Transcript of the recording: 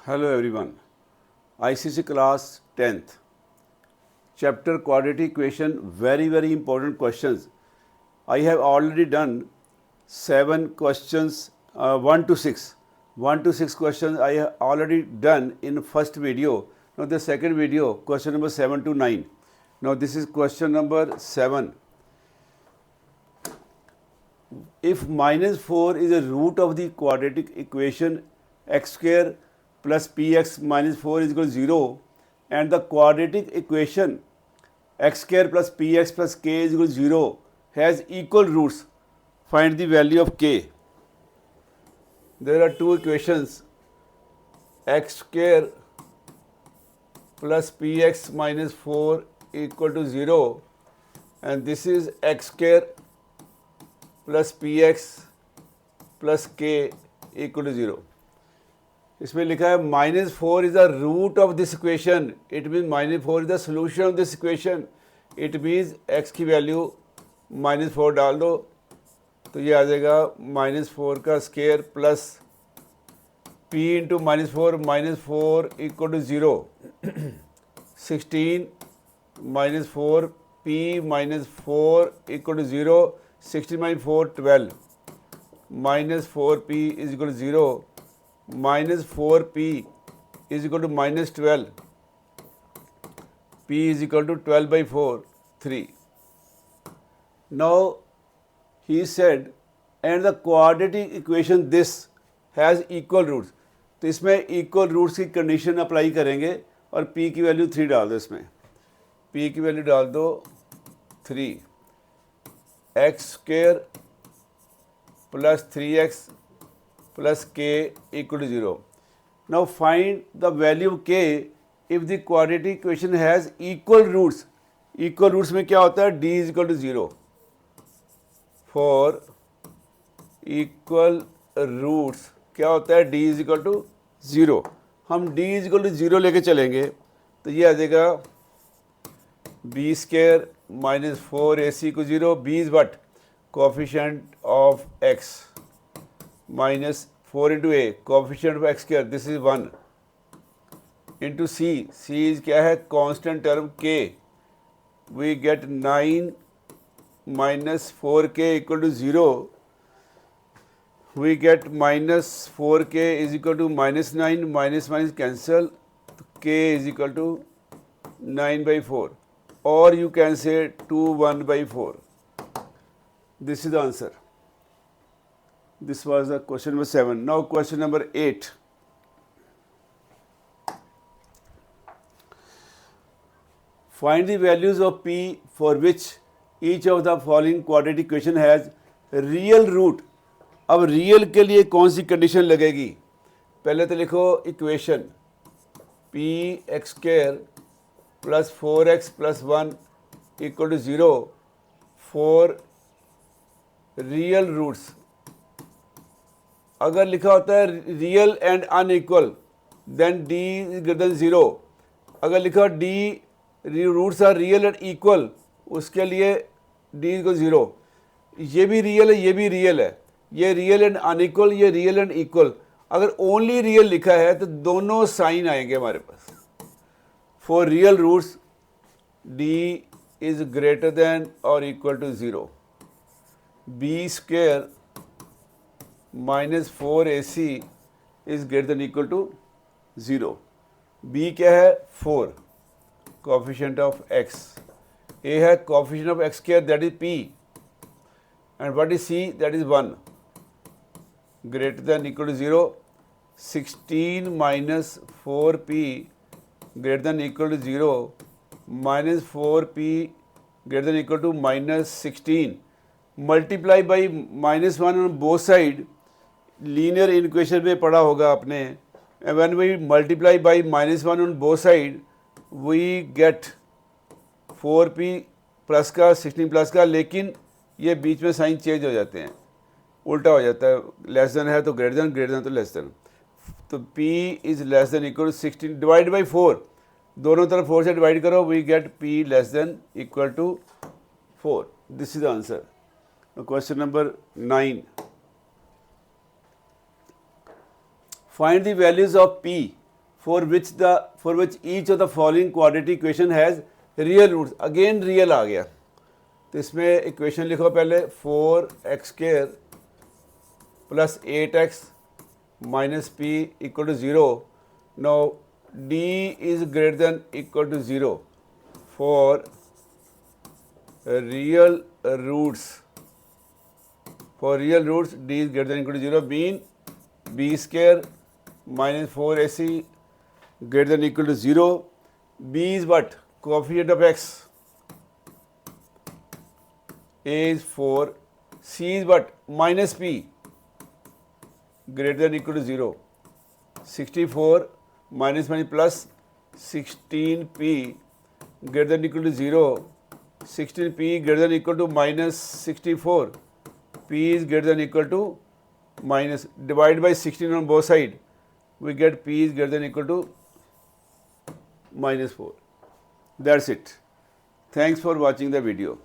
Hello everyone. ICC class 10th. Chapter quadratic equation, very important questions. I have already done 7 questions, 1 to 6. 1 to 6 questions I have already done in first video. Now the second video, question number 7 to 9. Now this is question number 7. If minus 4 is a root of the quadratic equation x square plus px minus 4 is equal to 0 and the quadratic equation x square plus px plus k is equal to 0 has equal roots, find the value of k. There are two equations, x square plus px minus 4 equal to 0 and this is x square plus px plus k equal to 0. इसमें लिखा है minus 4 is the root of this equation, it means minus 4 is the solution of this equation. It means x की value minus 4 डाल दो तो ये आ जाएगा minus 4 का square plus p into minus 4 equal to 0. 16 minus 4 p minus 4 equal to 0. 16 minus 4 12 minus 4p is equal to 0. minus 4p is equal to minus 12. p is equal to 12 by 4, 3. Now he said and the quadratic equation this has equal roots. तो इसमें equal roots की condition apply करेंगे और p की value 3 डाल दो. इसमें p की वैल्यू डाल दो 3. x square plus 3x plus k equal to 0. Now find the value of k if the quadratic equation has equal roots. Equal roots में क्या होता है? d is equal to 0. For equal roots क्या होता है? d is equal to 0. हम d is equal to 0 लेके चलेंगे तो ये आ जाएगा b square minus 4ac को 0. b is what? Coefficient of x minus 4 into a, coefficient of x square, this is 1 into c. c is क्या है? constant term k. We get 9 minus 4k equal to 0. We get minus 4k is equal to minus 9, minus cancel, k is equal to 9 by 4. Or you can say 2 1 by 4. This is the answer. This was the question number 7. Now question number 8. Find the values of p for which each of the following quadratic equation has real root. अब real के लिए कौन सी condition लगेगी? पहले तो लिखो equation p x square plus 4x plus 1 equal to 0 for real roots. अगर लिखा होता है real and unequal then D is greater than 0. अगर लिखा D roots are real and equal उसके लिए डी को 0. ये भी रियल है, ये भी रियल है, ये रियल एंड अनइक्वल, ये रियल एंड इक्वल. अगर ओनली रियल लिखा है तो दोनों साइन आएंगे हमारे पास. For real roots D is greater than और equal to 0. B square minus 4ac is greater than equal to 0. b क्या है? 4 कोफिशिएंट ऑफ x. a है coefficient of x square that is p and what is c? That is 1 greater than equal to 0. 16 minus 4p greater than equal to 0 minus 4p greater than equal to minus 16 multiply by minus 1 on both side. Linear equation में पढ़ा होगा आपने. When we multiply by minus 1 on both side we get 4p plus का 16 plus का, लेकिन ये बीच में sign change हो जाते हैं, उल्टा हो जाता है. लेस देन है तो ग्रेटर देन, ग्रेटर देन तो लेस देन. तो p is less than equal to 16 divide by 4. दोनों तरफ 4 से डिवाइड करो, we get p less than equal to 4. This is the answer. Question number 9. Find the values of p for which each of the following quadratic equation has real roots. Again real आ गया, तो इसमें equation लिखो पहले 4x² plus 8x minus P equal to 0. Now d is greater than equal to 0 for real roots. For real roots, d is greater than equal to 0, mean b square minus 4ac greater than equal to 0. b is what? Coefficient of x. a is 4. c is what? Minus p greater than equal to 0. 64 minus plus 16p greater than equal to 0. 16p greater than equal to minus 64. p is greater than equal to minus, divide by 16 on both sides, we get p is greater than equal to minus 4. That's it. Thanks for watching the video.